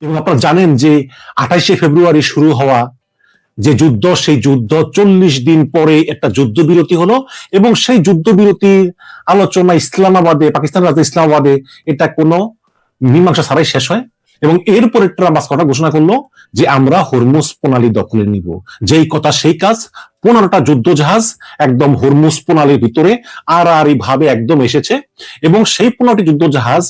এবং আপনারা জানেন যে 28শে ফেব্রুয়ারি শুরু হওয়া যে যুদ্ধ, সেই যুদ্ধ 40 দিন পরে একটা যুদ্ধবিরতি হলো এবং সেই যুদ্ধবিরতির আলোচনা ইসলামাবাদে, পাকিস্তান রাজধানী ইসলামাবাদে এটা কোনো মীমাংসা ছাড়াই শেষ হয় এবং এরপরে ট্রাম্প কথা ঘোষণা করলো যে আমরা হরমুজ প্রণালী দখলে নিব। যেই কথা সেই কাজ, 15টা যুদ্ধ জাহাজ একদম হরমুজ প্রণালীর ভিতরে আড়াআড়ি ভাবে একদম এসেছে এবং সেই 15টি যুদ্ধ জাহাজ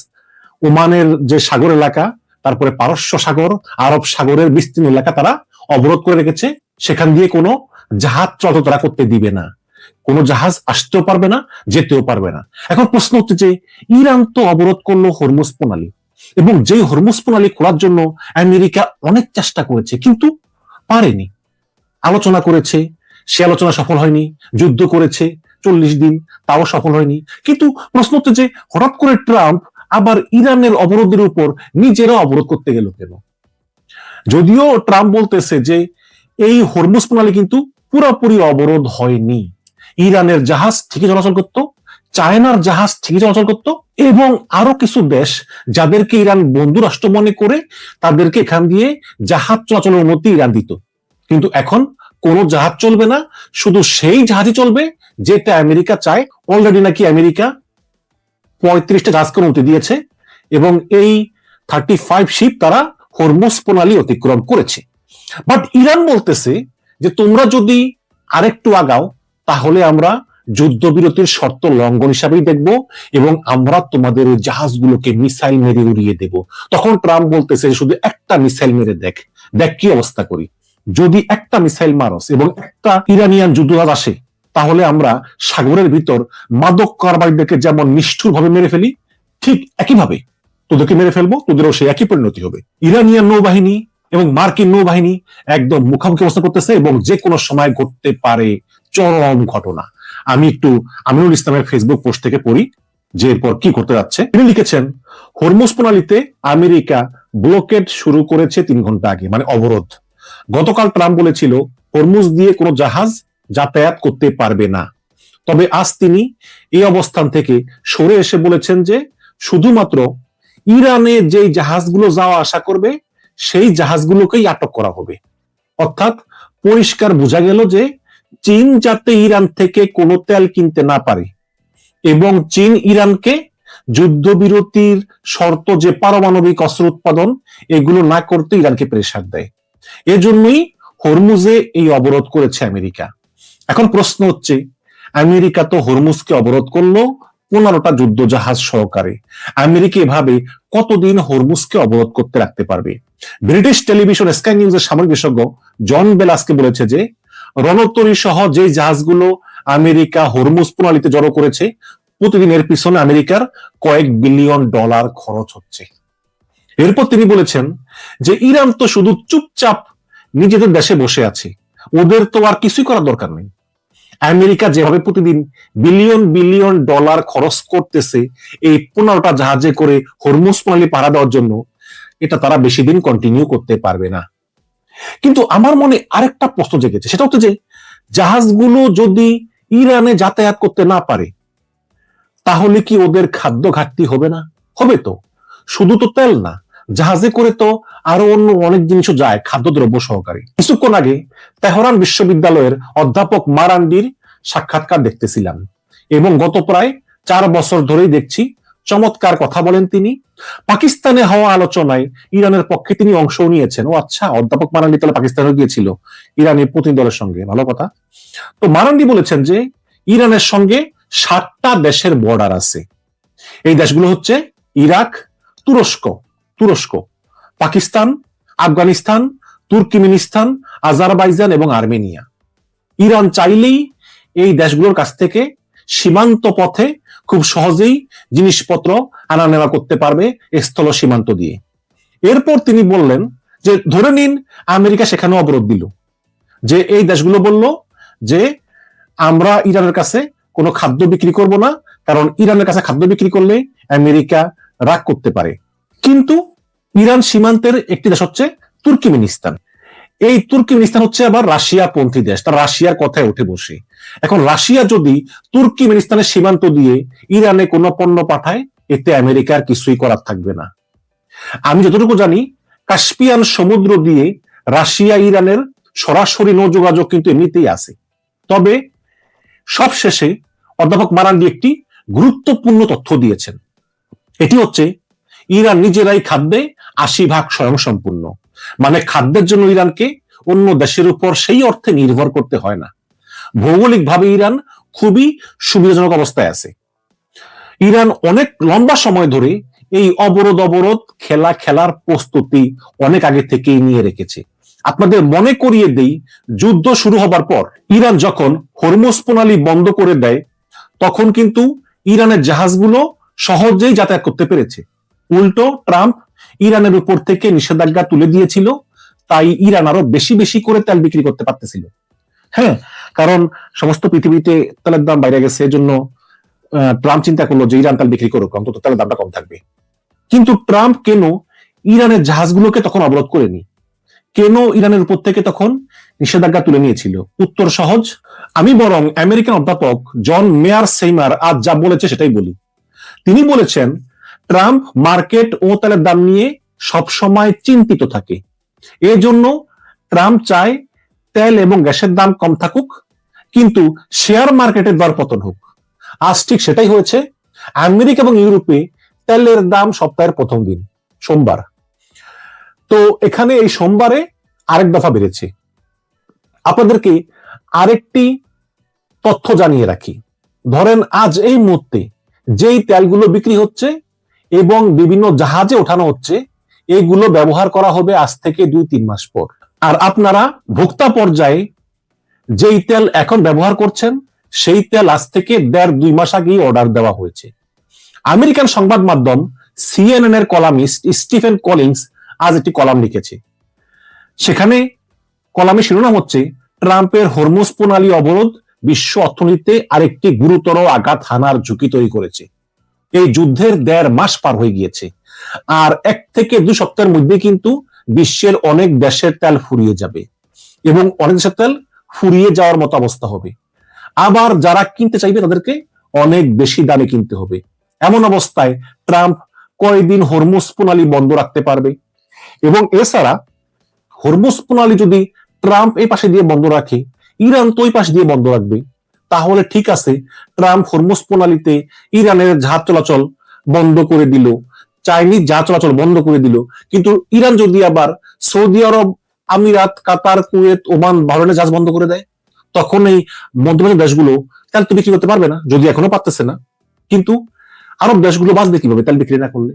ওমানের যে সাগর এলাকা, তারপরে পারস্য সাগর, আরব সাগরের বিস্তীর্ণ এলাকা তারা অবরোধ করে রেখেছে। সেখান দিয়ে কোনো জাহাজ চলাচল তারা করতে দিবে না, কোনো জাহাজ আসতেও পারবে না, যেতেও পারবে না। এখন প্রশ্ন হচ্ছে যে ইরান তো অবরোধ করলো হরমুজ প্রণালী এবং যেই হরমুজ প্রণালী খোলার জন্য আমেরিকা অনেক চেষ্টা করেছে কিন্তু পারেনি। আলোচনা করেছে, সে আলোচনা সফল হয়নি, যুদ্ধ করেছে 40 দিন, তাও সফল হয়নি। কিন্তু প্রশ্ন হচ্ছে যে হঠাৎ করে ট্রাম্প আবার ইরানের অবরোধের উপর নিজেরা অবরোধ করতে গেল কেন? যদিও ট্রাম্প বলতেছে যে এই হরমুজ প্রণালী কিন্তু পুরোপুরি অবরোধ হয়নি, ইরানের জাহাজ ঠিকই চলাচল করত, চায়নার জাহাজ ঠিকই চলাচল করত এবং আরো কিছু দেশ যাদেরকে ইরান বন্ধু রাষ্ট্র মনে করে তাদেরকে এখান দিয়ে জাহাজ চলাচলের অনুমতি ইরান দিত। কিন্তু এখন কোনো জাহাজ চলবে না, শুধু সেই জাহাজই চলবে যেটা আমেরিকা চায়। অলরেডি নাকি আমেরিকা 35টা জাহাজকে অনুমতি দিয়েছে এবং এই 35 শিপ তারা হরমুজ প্রণালী অতিক্রম করেছে। বাট ইরান বলতেছে যে তোমরা যদি আরেকটু আগাও তাহলে আমরা যুদ্ধবিরতির শর্ত লঙ্ঘন হিসাবেই দেখব এবং আমরা তোমাদের জাহাজগুলোকে মিসাইল মেরে উড়িয়ে দেব। তখন ট্রাম্প বলতেছে শুধু একটা মিসাইল মেরে দেখ, দেখ কি অবস্থা করি। যদি একটা মিসাইল মারস এবং একটা ইরানিয়ান যুদ্ধজাহাজ আসে তাহলে আমরা সাগরের ভিতর মাদক কারবারিদেরকে যেমন নিষ্ঠুর ভাবে মেরে ফেলি, ঠিক একইভাবে তোদেরকে মেরে ফেলবো, তোদেরও সেই একই পরিণতি হবে। ইরানিয়ান নৌবাহিনী এবং মার্কিন নৌবাহিনী একদম মুখোমুখি অবস্থা করতেছে এবং যে কোনো সময় ঘটতে পারে চরম ঘটনা। আমি একটু আমিনুল ইসলামের ফেসবুক পোস্ট থেকে পড়ি যে এরপর কি করতে যাচ্ছে। তিনি লিখেছেন, হরমুজ প্রণালীতে আমেরিকা ব্লকেড শুরু করেছে 3 ঘন্টা আগে, মানে অবরোধ। গতকাল ট্রাম্প বলেছিল হরমুজ দিয়ে কোনো জাহাজ যাতায়াত করতে পারবে না, তবে আজ তিনি এই অবস্থান থেকে সরে এসে বলেছেন যে শুধুমাত্র ইরানে যেই জাহাজগুলো যাওয়া আসা করবে সেই জাহাজগুলোকেই আটক করা হবে। অর্থাৎ পরিষ্কার বোঝা গেল যে চীন যাতে ইরান থেকে কোনো তেল কিনতে না পারে এবং চীন ইরানকে যুদ্ধবিরতির শর্ত যে পারমাণবিক অস্ত্র উৎপাদন এগুলো না করতে ইরানকে প্রেসার দেয়। এজন্যই হরমুজে এই অবরোধ করেছে আমেরিকা। এখন প্রশ্ন হচ্ছে আমেরিকা তো হরমুজকে অবরোধ করলো 15টা যুদ্ধ জাহাজ সহকারে, আমেরিকা এভাবে কতদিন হরমুজকে অবরোধ করতে রাখতে পারবে? ব্রিটিশ টেলিভিশন স্কাই নিউজের সামরিক বিশেষজ্ঞ জন বেল আজকে বলেছে যে রণতরী সহ যে জাহাজগুলো আমেরিকা হরমুজ প্রণালীতে জড়ো করেছে প্রতিদিন এর পিছনে আমেরিকার কয়েক বিলিয়ন ডলার খরচ হচ্ছে। এরপর তিনি বলেছেন যে ইরান তো শুধু চুপচাপ নিজেদের দেশে বসে আছে, ওদের তো আর কিছুই করার দরকার নেই। আমেরিকা যেভাবে প্রতিদিন বিলিয়ন বিলিয়ন ডলার খরচ করতেছে এই 15টা জাহাজে করে হরমুজ প্রণালী পাহারা দেওয়ার জন্য, এটা তারা বেশি দিন কন্টিনিউ করতে পারবে না। কিন্তু আমার মনে আরেকটা প্রশ্ন জেগেছে, সেটা হচ্ছে যে জাহাজগুলো যদি ইরানে যাতায়াত করতে না পারে তাহলে কি ওদের খাদ্য ঘাটতি হবে না? হবে তো। শুধু তো তেল না, জাহাজে করে তো আরো অন্য অনেক জিনিসও যায় খাদ্যদ্রব্য সহকারে। কিছুক্ষণ আগে তেহরান বিশ্ববিদ্যালয়ের অধ্যাপক মারান্ডির সাক্ষাৎকার দেখতেছিলাম এবং গত প্রায় 4 বছর ধরেই দেখছি চমৎকার কথা বলেন তিনি। পাকিস্তানে হওয়া আলোচনায় ইরানের পক্ষে তিনি অংশ নিয়েছেন। ও আচ্ছা, অধ্যাপক মারান্ডি তাহলে পাকিস্তানে গিয়েছিল ইরানের প্রতিনিধি দলের সঙ্গে, ভালো কথা। তো মারান্ডি বলেছেন যে ইরানের সঙ্গে 7টা দেশের বর্ডার আছে। এই দেশগুলো হচ্ছে ইরাক, তুরস্ক, পাকিস্তান, আফগানিস্তান, তুর্কমেনিস্তান, আজারবাইজান এবং আর্মেনিয়া। ইরান চাইলেই এই দেশগুলোর কাছ থেকে সীমান্ত পথে খুব সহজেই জিনিসপত্র আনা নেওয়া করতে পারবে স্থল সীমান্ত দিয়ে। এরপর তিনি বললেন যে ধরে নিন আমেরিকা সেখানে অবরোধ দিল, যে এই দেশগুলো বলল যে আমরা ইরানের কাছে কোনো খাদ্য বিক্রি করব না, কারণ ইরানের কাছে খাদ্য বিক্রি করলে আমেরিকা রাগ করতে পারে। কিন্তু ইরান সীমান্তের একটি দেশ হচ্ছে তুর্কমেনিস্তান। এই তুর্কমেনিস্তান হচ্ছে আবার রাশিয়া পন্থী দেশ, তার রাশিয়ার কথায় উঠে বসে। এখন রাশিয়া যদি তুর্কমেনিস্তানের সীমান্ত দিয়ে ইরানে কোনো পণ্য পাঠায়, এতে আমেরিকার কিছুই করার থাকবে না। আমি যতটুকু জানি কাস্পিয়ান সমুদ্র দিয়ে রাশিয়া ইরানের সরাসরি নৌ যোগাযোগ কিন্তু এমনিতেই আছে। তবে সবশেষে অধ্যাপক মারান্ডি একটি গুরুত্বপূর্ণ তথ্য দিয়েছেন। এটি হচ্ছে ইরান নিজেরাই খাদ্যে ৮০% স্বয়ংসম্পূর্ণ, মানে খাদ্যের জন্য ইরানকে অন্য দেশের উপর সেই অর্থে নির্ভর করতে হয় না। ভৌগোলিকভাবে ইরান খুবই সুবিধাজনক অবস্থায় আছে। ইরান অনেক লম্বা সময় ধরে এই অবরোধ খেলার প্রস্তুতি অনেক আগে থেকেই নিয়ে রেখেছে। আপনাদের মনে করিয়ে দেই, যুদ্ধ শুরু হবার পর ইরান যখন হরমুজ প্রণালী বন্ধ করে দেয়, তখন কিন্তু ইরানের জাহাজগুলো সহজেই যাতায়াত করতে পেরেছে। উল্টো ট্রাম্প ইরানের উপর থেকে নিষেধাজ্ঞা তুলে দিয়েছিল, তাই ইরান আরো বেশি বেশি করে তেল বিক্রি করতে পারতেছিল। হ্যাঁ, কারণ সমস্ত পৃথিবীতে তেলের দাম বাইরে গেছে, এজন্য ট্রাম্প চিন্তা করলো যে ইরান তেল বিক্রি করুক, অন্তত তেলের দামটা কম থাকবে। কিন্তু ট্রাম্প কেন ইরানের জাহাজগুলোকে তখন অবরোধ করেনি? কেন ইরানের উপর থেকে তখন নিষেধাজ্ঞা তুলে নিয়েছিল? উত্তর সহজ। আমি বরং আমেরিকান অধ্যাপক জন মেয়ার সেইমার আজ যা বলেছে সেটাই বলি। তিনি বলেছেন, ট্রাম্প মার্কেট ও তেলের দাম নিয়ে সবসময় চিন্তিত থাকে। এজন্য ট্রাম্প চায় তেল এবং গ্যাসের দাম কম থাকুক, কিন্তু শেয়ার মার্কেটের দর পতন হোক। আজ ঠিক সেটাই হয়েছে। আমেরিকা এবং ইউরোপে তেলের দাম সপ্তাহের প্রথম দিন সোমবার, তো এখানে এই সোমবারে আরেক দফা বেড়েছে। আপনাদেরকে আরেকটি তথ্য জানিয়ে রাখি। ধরেন আজ এই মুহূর্তে যেই তেলগুলো বিক্রি হচ্ছে এবং বিভিন্ন জাহাজে ওঠানো হচ্ছে, এইগুলো ব্যবহার করা হবে আজ থেকে 2-3 মাস পর। আর আপনারা ভোক্তা পর্যায়ে যেই তেল এখন ব্যবহার করছেন, সেই তেল আজ থেকে 1.5-2 মাস আগেই অর্ডার দেওয়া হয়েছে। আমেরিকান সংবাদ মাধ্যম সিএনএন এর কলামিস্ট স্টিফেন কলিংস আজ একটি কলাম লিখেছে। সেখানে কলামে শিরোনাম হচ্ছে, ট্রাম্পের হরমুজ প্রণালী অবরোধ বিশ্ব অর্থনীতিতে আরেকটি গুরুতর আঘাত হানার ঝুঁকি তৈরি করেছে। এই যুদ্ধের 1.5 মাস পার হয়ে গিয়েছে, আর 1 থেকে 2 সপ্তাহের মধ্যে কিন্তু বিশ্বের অনেক দেশের তেল ফুরিয়ে যাবে এবং অনেক দেশের তেল ফুরিয়ে যাওয়ার মতো অবস্থা হবে। আবার যারা কিনতে চাইবে তাদেরকে অনেক বেশি দামে কিনতে হবে। এমন অবস্থায় ট্রাম্প কয়দিন হরমুজ প্রণালী বন্ধ রাখতে পারবে? এবং এছাড়া হরমুজ প্রণালী যদি ট্রাম্প এই পাশে দিয়ে বন্ধ রাখে, ইরান তো ওই পাশ দিয়ে বন্ধ রাখবে। তাহলে ঠিক আছে, ট্রাম্প হরমুজ প্রণালীতে ইরানের জাহাজ চলাচল বন্ধ করে দিল, চাইনিজ জাহাজ চলাচল বন্ধ করে দিল, কিন্তু ইরান যদি আবার সৌদি আরব, আমিরাত, কাতার, কুয়েত, ওমান, বাহরাইনের জাহাজ বন্ধ করে দেয়, তখন এই মধ্যপ্রাচ্য দেশগুলো তেল তো বিক্রি করতে পারবে না, যদি এখনো পারতেছে না। কিন্তু আরব দেশগুলো বাঁচবে কিভাবে তেল বিক্রি না করলে?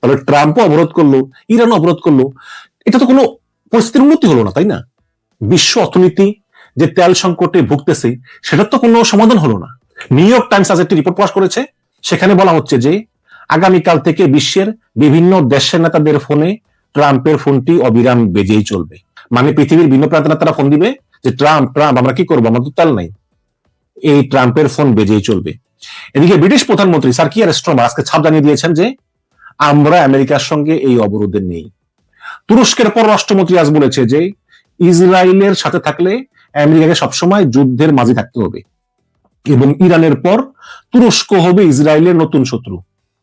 তাহলে ট্রাম্পও অবরোধ করলো, ইরানও অবরোধ করলো, এটা তো কোনো পরিস্থিতির উন্নতি হলো না, তাই না? বিশ্ব অর্থনীতি যে তেল সংকটে ভুগতেছে, সেটার তো কোনো সমাধান হলো না। নিউ ইয়র্ক টাইমস আজ একটি রিপোর্ট প্রকাশ করেছে। সেখানে বলা হচ্ছে যে আগামীকাল থেকে বিশ্বের বিভিন্ন দেশের নেতাদের ফোনে ট্রাম্পের ফোনটি অবিরাম বেজেই চলবে। মানে পৃথিবীর ভিন্ন প্রান্তের নেতারা ফোন দিবে যে ট্রাম্প ট্রাম্প আমরা কি করবো, আমাদের তো তেল নাই। এই ট্রাম্পের ফোন বেজেই চলবে। এদিকে ব্রিটিশ প্রধানমন্ত্রী স্যার কিয়ার স্টারমার আজকে ছাপ জানিয়ে দিয়েছেন যে আমরা আমেরিকার সঙ্গে এই অবরোধে নেই। তুরস্কের পররাষ্ট্রমন্ত্রী আজ বলেছে যে ইসরায়েলের সাথে থাকলে আমেরিকাকে সবসময় যুদ্ধের মাঝে থাকতে হবে এবং ইরানের পর তুরস্ক হবে ইসরায়েলের নতুন শত্রু,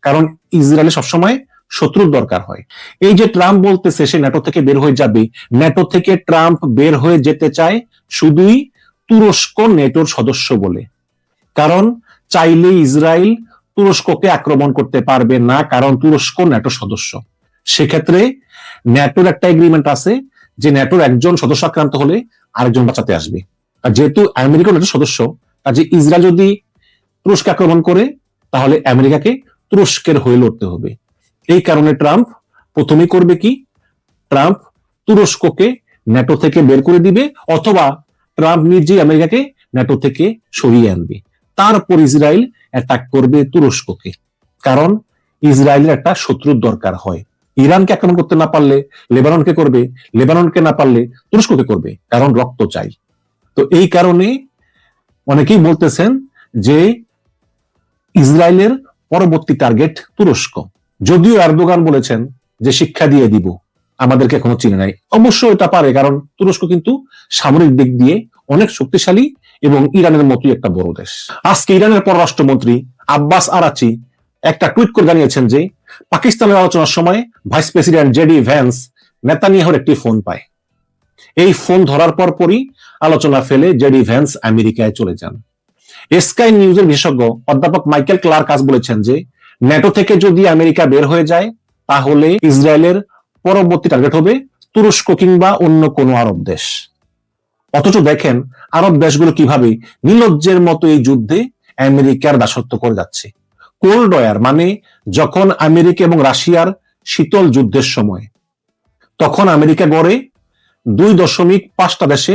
কারণ ইসরায়েলে সবসময় শত্রুর দরকার হয়। এই যে ট্রাম্প বলতেছে সে ন্যাটো থেকে বের হয়ে যাবে, ন্যাটো থেকে ট্রাম্প বের হয়ে যেতে চায় শুধুই তুরস্ক নেটোর সদস্য বলে। কারণ চাইলে ইসরায়েল তুরস্ককে আক্রমণ করতে পারবে না, কারণ তুরস্ক ন্যাটো সদস্য। সেক্ষেত্রে ন্যাটোর একটা এগ্রিমেন্ট আছে যে ন্যাটোর একজন সদস্য আক্রান্ত হলে আরেকজন বাঁচাতে আসবে। আর যেহেতু আমেরিকা ন্যাটো সদস্য, কাজে ইসরায়েল যদি তুরস্ক আক্রমণ করে তাহলে আমেরিকাকে তুরস্কের হয়ে লড়তে হবে। এই কারণে ট্রাম্প প্রথমেই করবে কি, ট্রাম্প তুরস্ককে ন্যাটো থেকে বের করে দিবে, অথবা ট্রাম্প নিজেই আমেরিকাকে ন্যাটো থেকে সরিয়ে আনবে। তারপর ইসরায়েল অ্যাটাক করবে তুরস্ককে, কারণ ইসরায়েলের একটা শত্রুর দরকার হয়। ইরানকে আক্রমণ করতে না পারলে লেবাননকে করবে, লেবাননকে না পারলে তুরস্ককে করবে, কারণ রক্ত চাই। তো এই কারণে অনেকেই বলতেছেন যে ইসরায়েলের পরবর্তী টার্গেট তুরস্ক। যদিও এরদোগান বলেছেন যে শিক্ষা দিয়ে দিব, আমাদেরকে এখনো চিনে নাই। অবশ্য এটা পারে, কারণ তুরস্ক কিন্তু সামরিক দিক দিয়ে অনেক শক্তিশালী এবং ইরানের মতোই একটা বড় দেশ। আজকে ইরানের পররাষ্ট্রমন্ত্রী আব্বাস আরাচি একটা টুইট করে জানিয়েছেন যে পাকিস্তানের আলোচনার সময় ভাইস প্রেসিডেন্ট জেডি ভ্যান্স নেতানিয়াহুর একটি ফোন পায়। এই ফোন ধরার পরই আলোচনা ফেলে জেডি ভ্যান্স আমেরিকায় চলে যান। স্কাই নিউজের বিশেষজ্ঞ অধ্যাপক মাইকেল ক্লার্ক আজ বলেছেন যে ন্যাটো থেকে যদি আমেরিকা বের হয়ে যায় তাহলে ইসরায়েলের পরবর্তী টার্গেট হবে তুরস্ক কিংবা অন্য কোনো আরব দেশ। অথচ দেখেন আরব দেশগুলো কিভাবে নির্লজ্জের মতো এই যুদ্ধে আমেরিকার দাসত্ব করে যাচ্ছে। কোল্ড ওয়ার মানে যখন আমেরিকা এবং রাশিয়ার শীতল যুদ্ধের সময়, তখন আমেরিকা গড়ে 2.5টা দেশে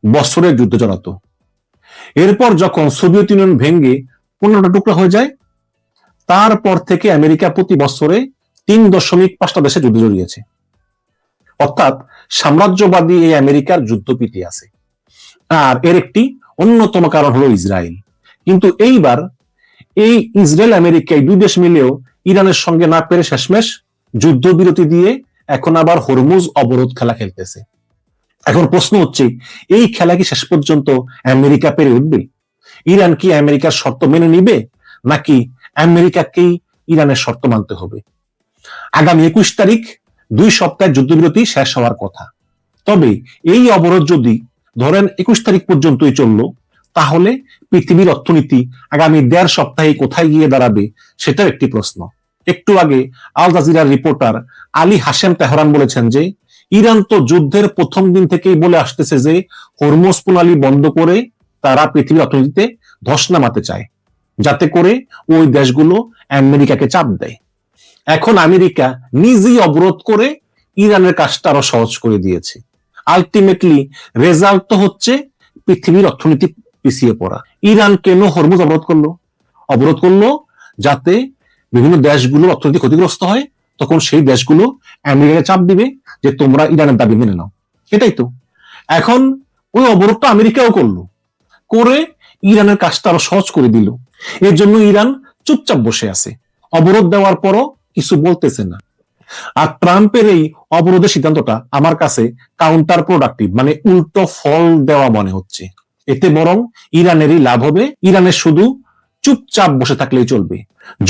বছরের যুদ্ধ জড়াতো। এরপর যখন সোভিয়েত ইউনিয়ন ভেঙে 15টা টুকরা হয়ে যায়, তারপর থেকে আমেরিকা প্রতি বছরে 3.5টা দেশে যুদ্ধ জড়িয়েছে। অর্থাৎ সাম্রাজ্যবাদী এই আমেরিকার যুদ্ধ পিটিয়ে আছে। আর এর একটি অন্যতম কারণ হলো ইসরায়েল। কিন্তু এইবার এই ইসরায়েল আমেরিকা এই দুই দেশ মিলেও ইরানের সঙ্গে না পেরে শেষমেশ যুদ্ধবিরতি দিয়ে এখন আবার হরমুজ অবরোধ খেলা খেলতেছে। এখন প্রশ্ন হচ্ছে, এই খেলা কি শেষ পর্যন্ত আমেরিকা পেরে উঠবে? ইরান কি আমেরিকার শর্ত মেনে নিবে, নাকি আমেরিকাকেই ইরানের শর্ত মানতে হবে? আগামী 21 তারিখ 2 সপ্তাহের যুদ্ধবিরতি শেষ হওয়ার কথা। তবে এই অবরোধ যদি ধরেন 21 তারিখ পর্যন্তই চললো, তাহলে পৃথিবীর অর্থনীতি আগামী 1.5 সপ্তাহে কোথায় গিয়ে দাঁড়াবে সেটার একটি প্রশ্ন। একটু আগে আল জাজিরার রিপোর্টার আলী হাশেম তেহরান বলেছেন যে ইরান তো যুদ্ধের প্রথম দিন থেকেই বলে আসতেছে যে হরমুজ প্রণালী বন্ধ করে তারা পৃথিবীর অর্থনীতিতে ধস নামাতে চায়, যাতে করে ওই দেশগুলো আমেরিকাকে চাপ দেয়। এখন আমেরিকা নিজেই অবরোধ করে ইরানের কাজটা আরো সহজ করে দিয়েছে। আলটিমেটলি রেজাল্ট তো হচ্ছে পৃথিবীর অর্থনীতি পিছিয়ে পড়া। ইরান কেন হরমুজ অবরোধ করলো যাতে বিভিন্ন দেশগুলোর অর্থনীতি ক্ষতিগ্রস্ত হয়, তখন সেই দেশগুলো আমেরিকাকে চাপ দিবে যে তোমরা ইরানের দাবি মেনে নাও। এটাই তো। এখন ওই অবরোধটা আমেরিকাও করলো, করে ইরানের কাজটা আরো সহজ করে দিল। এর জন্য ইরান চুপচাপ বসে আছে, অবরোধ দেওয়ার পরও কিছু বলতেছে না। আর ট্রাম্পের এই অবরোধের সিদ্ধান্তটা আমার কাছে কাউন্টার প্রোডাক্টিভ, মানে উল্টো ফল দেওয়া মনে হচ্ছে। এতে বরং ইরানেরই লাভ হবে। ইরানের শুধু চুপচাপ বসে থাকলেই চলবে।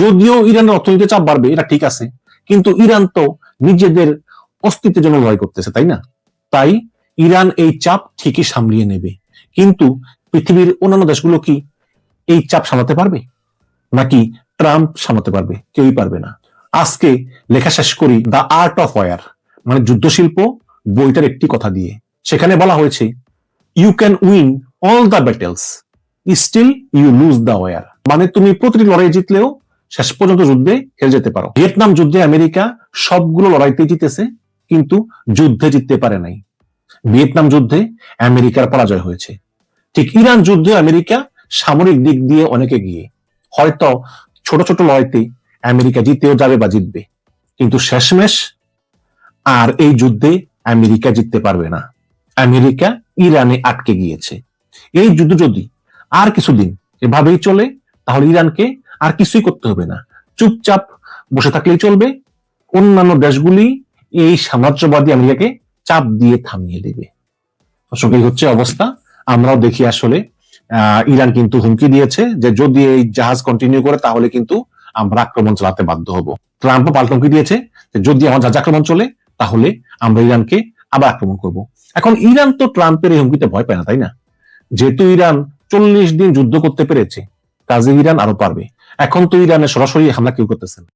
যদিও ইরানের অর্থনীতিতে চাপ বাড়বে, এটা ঠিক আছে, কিন্তু ইরান তো নিজেদের অস্তিত্বের জন্য লড়াই করতেছে, তাই না? তাই ইরান এই চাপ ঠিকই সামলিয়ে নেবে। কিন্তু পৃথিবীর অন্যান্য দেশগুলো কি এই চাপ সামলাতে পারবে, নাকি ট্রাম্প সামলাতে পারবে? কেউই পারবে না। আজকে লেখা শেষ করি দ্য আর্ট অফ ওয়ার, মানে যুদ্ধশিল্প বইটার একটি কথা দিয়ে। সেখানে বলা হয়েছে, you can win all the battles, still you lose the war. মানে তুমি প্রতিটি লড়াই জিতলেও শেষ পর্যন্ত যুদ্ধে হেরে যেতে পারো। ভিয়েতনাম যুদ্ধে আমেরিকা সবগুলো লড়াইতে জিতেছে, কিন্তু যুদ্ধে জিততে পারে নাই। ভিয়েতনাম যুদ্ধে আমেরিকার পরাজয় হয়েছে। ঠিক ইরান যুদ্ধে আমেরিকা সামরিক দিক দিয়ে অনেকে গিয়ে, হয়তো ছোট ছোট লড়াইতে আমেরিকা জিতেও যাবে বা জিতবে, কিন্তু শেষমেশ আর এই যুদ্ধে আমেরিকা জিততে পারবে না। আমেরিকা ইরানে আটকে গিয়েছে। এই যুদ্ধ যদি আর কিছুদিন এভাবেই চলে, তাহলে ইরানকে আর কিছুই করতে হবে না, চুপচাপ বসে থাকলেই চলবে। অন্যান্য দেশগুলি এই সাম্রাজ্যবাদী আমেরিকাকে চাপ দিয়ে থামিয়ে দেবে। আসলে এই হচ্ছে অবস্থা। আমরাও দেখি আসলে ইরান কিন্তু হুমকি দিয়েছে যে যদি এই জাহাজ কন্টিনিউ করে তাহলে কিন্তু আমরা আক্রমণ চালাতে বাধ্য হব। ট্রাম্পও পাল্টা হুমকি দিয়েছে যে যদি আমার জাহাজ আক্রমণ চলে তাহলে আমরা ইরানকে আবার আক্রমণ করব। এখন ইরান তো ট্রাম্পের এই হুমকিতে ভয় পায় না, তাই না? যেহেতু ইরান 40 দিন যুদ্ধ করতে পেরেছে, কাজে ইরান আরো পারবে। এখন তো ইরানের সরাসরি হামলা কেউ করতেছে না।